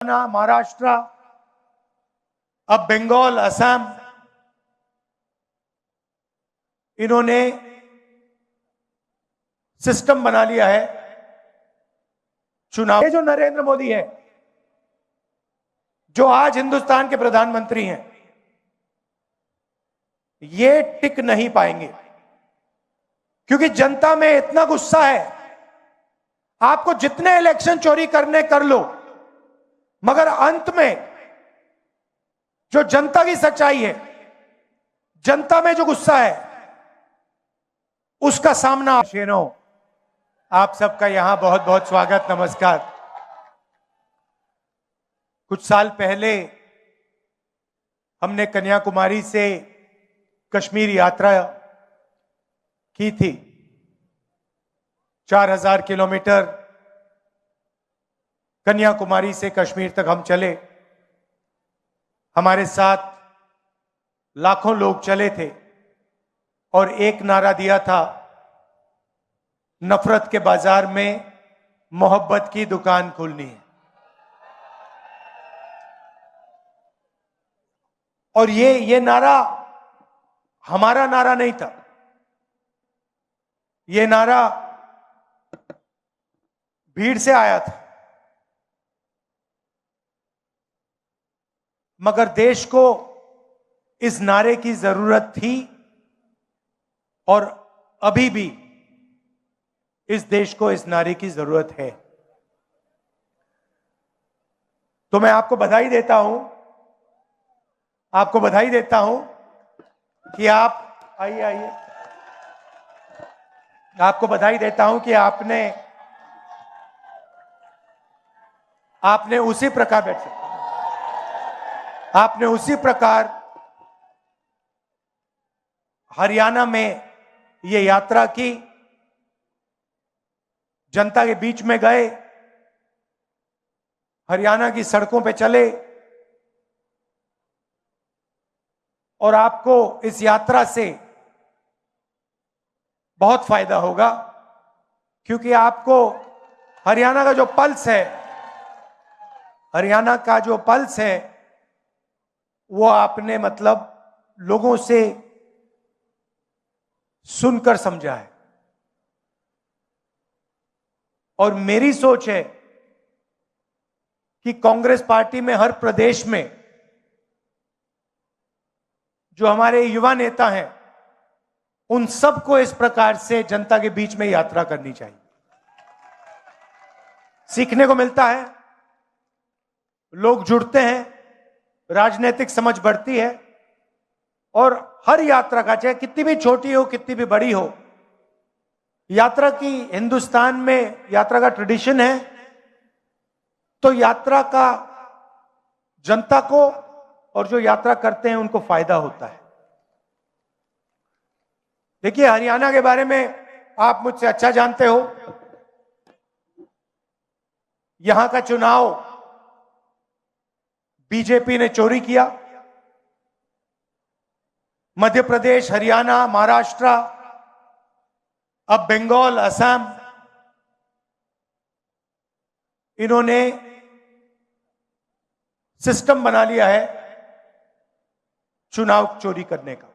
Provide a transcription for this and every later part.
महाराष्ट्र, अब बंगाल, असम, इन्होंने सिस्टम बना लिया है चुनाव। ये जो नरेंद्र मोदी है, जो आज हिंदुस्तान के प्रधानमंत्री हैं, ये टिक नहीं पाएंगे क्योंकि जनता में इतना गुस्सा है। आपको जितने इलेक्शन चोरी करने कर लो, मगर अंत में जो जनता की सच्चाई है, जनता में जो गुस्सा है, उसका सामना। शेरों, आप सबका यहां बहुत बहुत स्वागत, नमस्कार। कुछ साल पहले हमने कन्याकुमारी से कश्मीर यात्रा की थी। 4000 किलोमीटर कन्याकुमारी से कश्मीर तक हम चले। हमारे साथ लाखों लोग चले थे और एक नारा दिया था, नफरत के बाजार में मोहब्बत की दुकान खोलनी है। और ये नारा हमारा नारा नहीं था, ये नारा भीड़ से आया था। मगर देश को इस नारे की जरूरत थी और अभी भी इस देश को इस नारे की जरूरत है। तो मैं आपको बधाई देता हूं, कि आप आइए, आपको बधाई देता हूं कि आपने उसी प्रकार हरियाणा में ये यात्रा की, जनता के बीच में गए, हरियाणा की सड़कों पे चले। और आपको इस यात्रा से बहुत फायदा होगा क्योंकि आपको हरियाणा का जो पल्स है, वो आपने लोगों से सुनकर समझा है। और मेरी सोच है कि कांग्रेस पार्टी में हर प्रदेश में जो हमारे युवा नेता हैं, उन सबको इस प्रकार से जनता के बीच में यात्रा करनी चाहिए। सीखने को मिलता है, लोग जुड़ते हैं, राजनीतिक समझ बढ़ती है। और हर यात्रा का, चाहे कितनी भी छोटी हो, कितनी भी बड़ी हो, यात्रा की हिंदुस्तान में यात्रा का ट्रेडिशन है। तो यात्रा का जनता को और जो यात्रा करते हैं उनको फायदा होता है। देखिए, हरियाणा के बारे में आप मुझसे अच्छा जानते हो। यहां का चुनाव बीजेपी ने चोरी किया। मध्य प्रदेश, हरियाणा, महाराष्ट्र, अब बंगाल, असम, इन्होंने सिस्टम बना लिया है चुनाव चोरी करने का।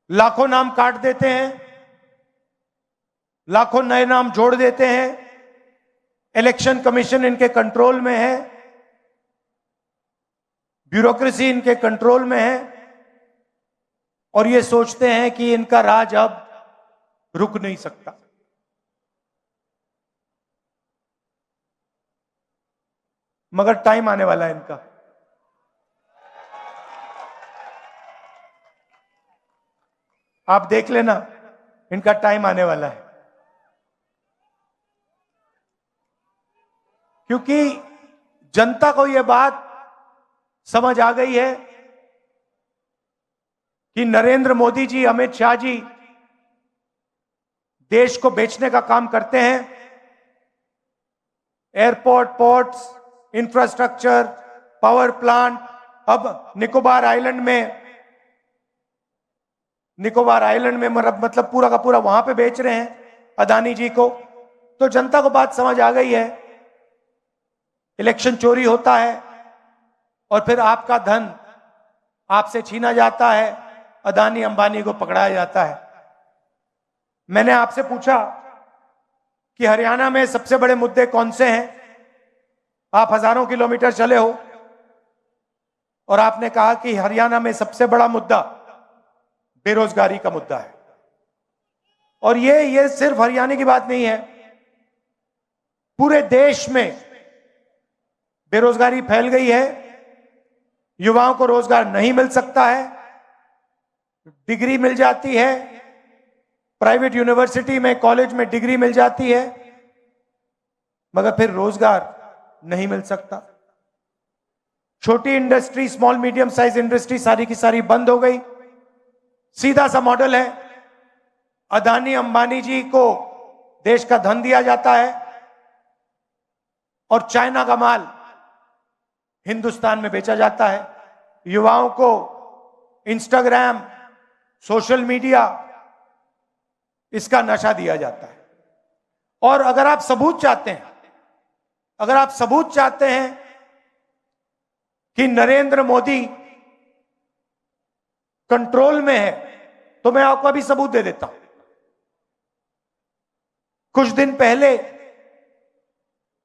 लाखों नाम काट देते हैं, लाखों नए नाम जोड़ देते हैं। इलेक्शन कमीशन इनके कंट्रोल में है, ब्यूरोक्रेसी इनके कंट्रोल में है और ये सोचते हैं कि इनका राज अब रुक नहीं सकता। मगर टाइम आने वाला है इनका। आप देख लेना, इनका टाइम आने वाला है। क्योंकि जनता को यह बात समझ आ गई है कि नरेंद्र मोदी जी, अमित शाह जी देश को बेचने का काम करते हैं। Airport, ports, infrastructure, power plant, अब निकोबार आइलैंड में पूरा का पूरा वहां पे बेच रहे हैं अदानी जी को। तो जनता को बात समझ आ गई है इलेक्शन चोरी होता है और फिर आपका धन आपसे छीना जाता है, अदानी अंबानी को पकड़ाया जाता है। मैंने आपसे पूछा कि हरियाणा में सबसे बड़े मुद्दे कौन से हैं? आप हजारों किलोमीटर चले हो और आपने कहा कि हरियाणा में सबसे बड़ा मुद्दा बेरोजगारी का मुद्दा है। और ये सिर्फ हरियाणा की बात नहीं है, पूरे देश में बेरोजगारी फैल गई है। युवाओं को रोजगार नहीं मिल सकता है, डिग्री मिल जाती है, प्राइवेट यूनिवर्सिटी में कॉलेज में डिग्री मिल जाती है, मगर फिर रोजगार नहीं मिल सकता। छोटी industry, small medium size industry सारी की सारी बंद हो गई। सीधा सा मॉडल है, अदानी अंबानी जी को देश का धन दिया जाता है और चाइना का माल हिंदुस्तान में बेचा जाता है। युवाओं को इंस्टाग्राम, सोशल मीडिया, इसका नशा दिया जाता है। और अगर आप सबूत चाहते हैं, अगर आप सबूत चाहते हैं कि नरेंद्र मोदी कंट्रोल में है, तो मैं आपको अभी सबूत दे देता हूं। कुछ दिन पहले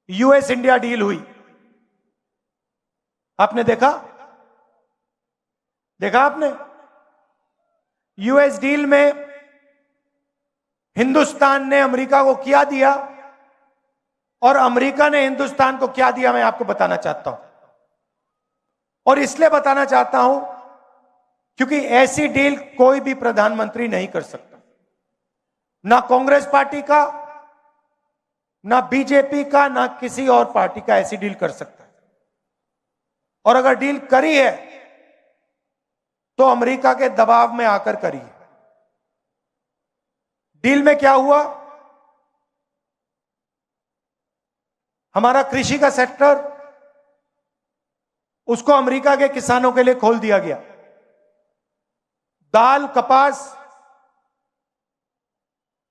यूएस इंडिया डील हुई, आपने देखा आपने? यूएस डील में हिंदुस्तान ने अमेरिका को क्या दिया और अमेरिका ने हिंदुस्तान को क्या दिया, मैं आपको बताना चाहता हूं। और इसलिए बताना चाहता हूं क्योंकि ऐसी डील कोई भी प्रधानमंत्री नहीं कर सकता, ना कांग्रेस पार्टी का, ना बीजेपी का, ना किसी और पार्टी का ऐसी डील कर सकता है। और अगर डील करी है तो अमेरिका के दबाव में आकर करी है। डील में क्या हुआ? हमारा कृषि का सेक्टर, उसको अमेरिका के किसानों के लिए खोल दिया गया। दाल, कपास,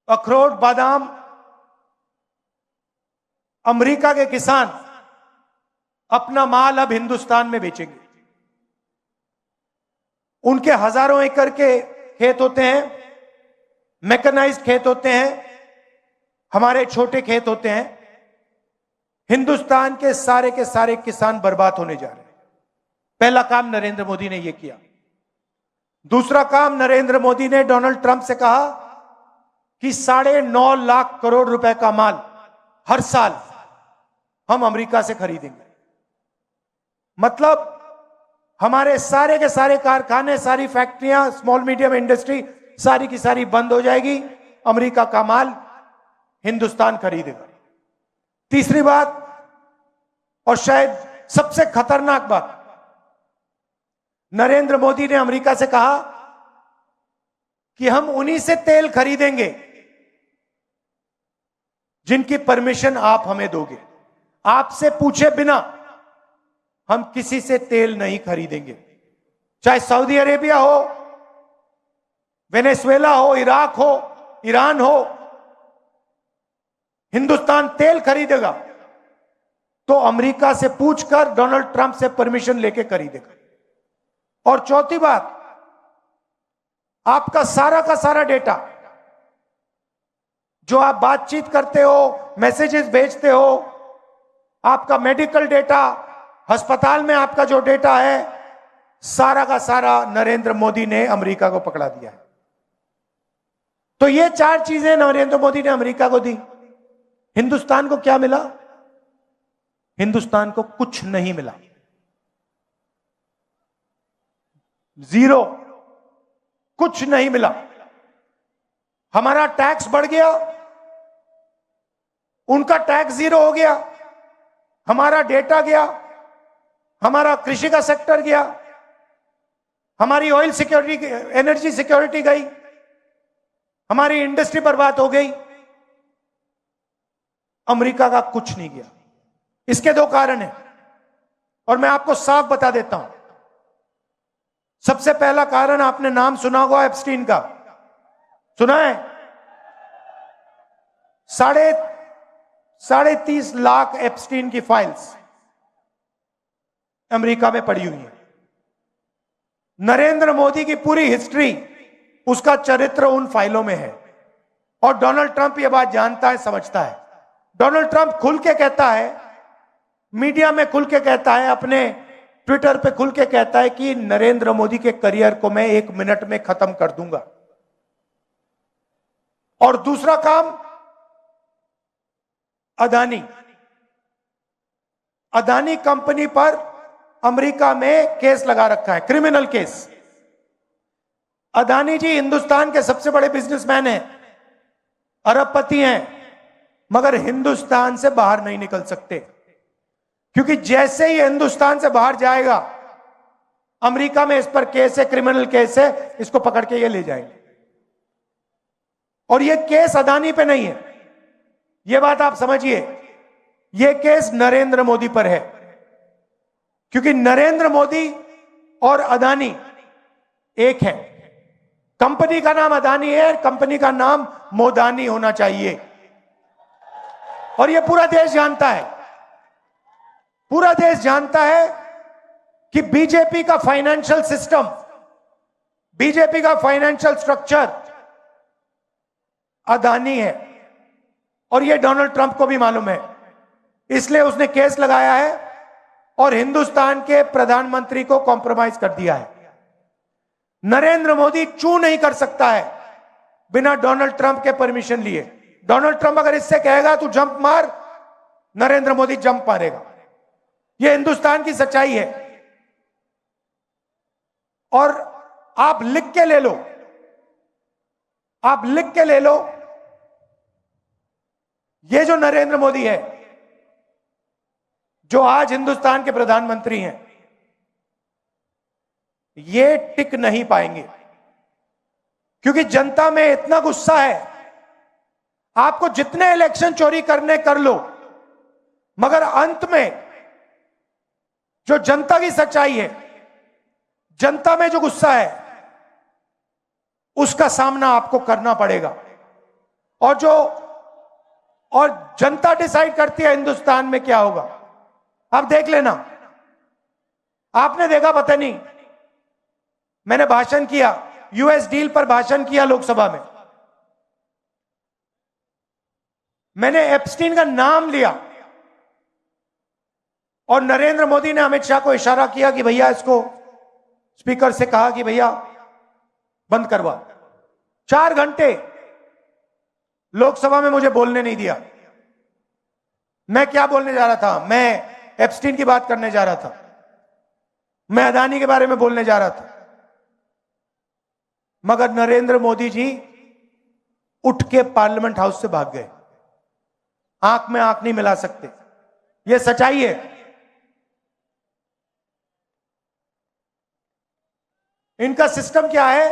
अखरोट, बादाम, अमेरिका के किसान अपना माल अब हिंदुस्तान में बेचेंगे। उनके हजारों एकड़ के खेत होते हैं, मैकेनाइज्ड खेत होते हैं, हमारे छोटे खेत होते हैं। हिंदुस्तान के सारे किसान बर्बाद होने जा रहे हैं। पहला काम नरेंद्र मोदी ने यह किया। दूसरा काम, नरेंद्र मोदी ने डोनाल्ड ट्रंप से कहा कि 9.5 लाख करोड़ रुपए का माल हर साल हम अमेरिका से खरीदेंगे। मतलब हमारे सारे के सारे कारखाने, सारी फैक्ट्रियां, स्मॉल मीडियम इंडस्ट्री सारी की सारी बंद हो जाएगी, अमेरिका का माल हिंदुस्तान खरीदेगा। तीसरी बात, और शायद सबसे खतरनाक बात, नरेंद्र मोदी ने अमेरिका से कहा कि हम उन्हीं से तेल खरीदेंगे जिनकी परमिशन आप हमें दोगे। आपसे पूछे बिना हम किसी से तेल नहीं खरीदेंगे, चाहे सऊदी अरेबिया हो, वेनेजुएला हो, इराक हो, ईरान हो। हिंदुस्तान तेल खरीदेगा तो अमेरिका से पूछकर, डोनाल्ड ट्रंप से परमिशन लेके खरीदेगा। और चौथी बात, आपका सारा का सारा डेटा, जो आप बातचीत करते हो, मैसेजेस भेजते हो, आपका मेडिकल डेटा, अस्पताल में आपका जो डेटा है, सारा का सारा नरेंद्र मोदी ने अमेरिका को पकड़ा दिया है। तो ये 4 चीजें नरेंद्र मोदी ने अमेरिका को दी। हिंदुस्तान को क्या मिला? हिंदुस्तान को कुछ नहीं मिला, जीरो, कुछ नहीं मिला। हमारा टैक्स बढ़ गया, उनका टैक्स जीरो हो गया, हमारा डेटा गया, हमारा कृषि का सेक्टर गया, हमारी ऑयल सिक्योरिटी, एनर्जी सिक्योरिटी गई, हमारी इंडस्ट्री बर्बाद हो गई। अमेरिका का कुछ नहीं गया। इसके 2 कारण हैं और मैं आपको साफ बता देता हूं। सबसे पहला कारण, आपने नाम सुना होगा एप्स्टीन का, सुना है? 30.5 लाख एप्स्टीन की फाइल्स अमेरिका में पड़ी हुई है। नरेंद्र मोदी की पूरी हिस्ट्री, उसका चरित्र उन फाइलों में है। और डोनाल्ड ट्रंप यह बात जानता है, समझता है। डोनाल्ड ट्रंप खुल के कहता है, मीडिया में खुल के कहता है, अपने ट्विटर पे खुल के कहता है कि नरेंद्र मोदी के करियर को मैं 1 मिनट में खत्म कर दूंगा। और दूसरा काम, अदानी कंपनी पर अमेरिका में केस लगा रखा है, क्रिमिनल केस। अदानी जी हिंदुस्तान के सबसे बड़े बिजनेसमैन हैं, अरबपति हैं, मगर हिंदुस्तान से बाहर नहीं निकल सकते, क्योंकि जैसे ही हिंदुस्तान से बाहर जाएगा, अमेरिका में इस पर केस है, क्रिमिनल केस है, इसको पकड़ के ये ले जाएंगे। और ये केस अदानी पे नहीं है, ये बात आप समझिए, ये केस नरेंद्र मोदी पर है, क्योंकि नरेंद्र मोदी और अदानी एक है। कंपनी का नाम अदानी है, कंपनी का नाम मोदानी होना चाहिए। और ये पूरा देश जानता है, पूरा देश जानता है कि बीजेपी का फाइनेंशियल सिस्टम, बीजेपी का फाइनेंशियल स्ट्रक्चर अदानी है। और ये डोनाल्ड ट्रंप को भी मालूम है, इसलिए उसने केस लगाया है और हिंदुस्तान के प्रधानमंत्री को कॉम्प्रोमाइज कर दिया है। नरेंद्र मोदी चू नहीं कर सकता है बिना डोनाल्ड ट्रंप के परमिशन लिए। डोनाल्ड ट्रंप अगर इससे कहेगा तू जंप मार, नरेंद्र मोदी जंप मारेगा। यह हिंदुस्तान की सच्चाई है। और आप लिख के ले लो, आप लिख के ले लो, ये जो नरेंद्र मोदी है, जो आज हिंदुस्तान के प्रधानमंत्री हैं, ये टिक नहीं पाएंगे, क्योंकि जनता में इतना गुस्सा है। आपको जितने इलेक्शन चोरी करने कर लो, मगर अंत में जो जनता की सच्चाई है, जनता में जो गुस्सा है, उसका सामना आपको करना पड़ेगा। और जनता डिसाइड करती है हिंदुस्तान में क्या होगा। आप देख लेना, आपने देखा, पता नहीं, मैंने भाषण किया, यूएस डील पर भाषण किया लोकसभा में, मैंने एप्स्टीन का नाम लिया और नरेंद्र मोदी ने अमित शाह को इशारा किया कि भैया इसको, स्पीकर से कहा कि भैया बंद करवा। 4 घंटे लोकसभा में मुझे बोलने नहीं दिया। मैं क्या बोलने जा रहा था? मैं एप्स्टीन की बात करने जा रहा था, मैं अदानी के बारे में बोलने जा रहा था, मगर नरेंद्र मोदी जी उठ के पार्लियामेंट हाउस से भाग गए। आंख में आंख नहीं मिला सकते, यह सच्चाई है। इनका सिस्टम क्या है?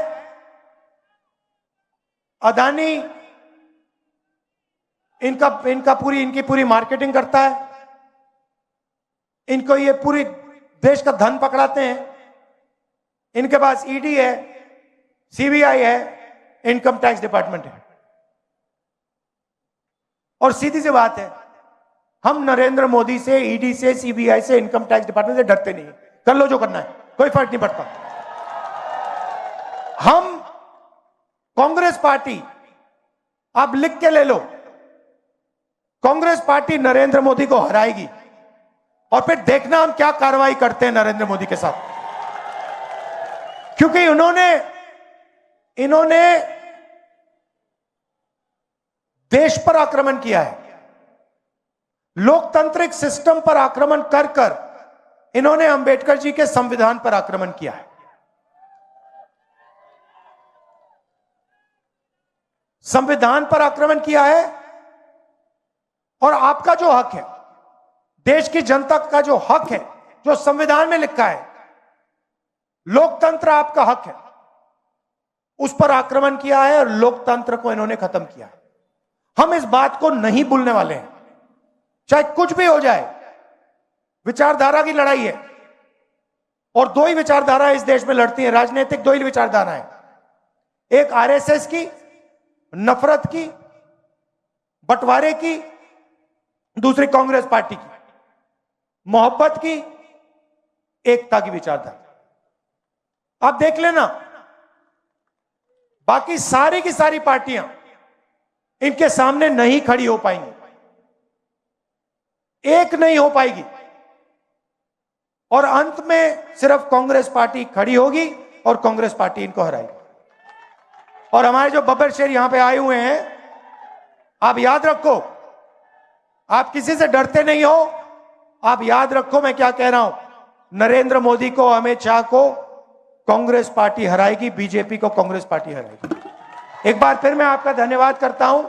अदानी इनकी पूरी मार्केटिंग करता है, इनको ये पूरी देश का धन पकड़ाते हैं। इनके पास ईडी है, सीबीआई है, इनकम टैक्स डिपार्टमेंट है। और सीधी सी बात है, हम नरेंद्र मोदी से, ईडी से, सीबीआई से, इनकम टैक्स डिपार्टमेंट से डरते नहीं। कर लो जो करना है, कोई फर्क नहीं पड़ता। हम कांग्रेस पार्टी, आप लिख के ले लो, कांग्रेस पार्टी नरेंद्र मोदी को हराएगी और फिर देखना हम क्या कार्रवाई करते हैं नरेंद्र मोदी के साथ। क्योंकि इन्होंने देश पर आक्रमण किया है, लोकतांत्रिक सिस्टम पर आक्रमण कर कर इन्होंने अंबेडकर जी के संविधान पर आक्रमण किया है। संविधान पर आक्रमण किया है। और आपका जो हक है, देश की जनता का जो हक है, जो संविधान में लिखा है, लोकतंत्र आपका हक है, उस पर आक्रमण किया है और लोकतंत्र को इन्होंने खत्म किया है। हम इस बात को नहीं भूलने वाले हैं, चाहे कुछ भी हो जाए। विचारधारा की लड़ाई है और 2 ही विचारधारा इस देश में लड़ती है, राजनीतिक 2 ही विचारधारा है, एक आरएसएस की, नफरत की, बंटवारे की, दूसरी कांग्रेस पार्टी की, मोहब्बत की एकता की विचारधारा। आप देख लेना, बाकी सारी की सारी पार्टियां इनके सामने नहीं खड़ी हो पाएंगी, एक नहीं हो पाएगी, और अंत में सिर्फ कांग्रेस पार्टी खड़ी होगी और कांग्रेस पार्टी इनको हराएगी। और हमारे जो बब्बर शेर यहां पे आए हुए हैं, आप याद रखो, आप किसी से डरते नहीं हो। आप याद रखो मैं क्या कह रहा हूं, नरेंद्र मोदी को, अमित शाह को कांग्रेस पार्टी हराएगी, बीजेपी को कांग्रेस पार्टी हराएगी। एक बार फिर मैं आपका धन्यवाद करता हूं।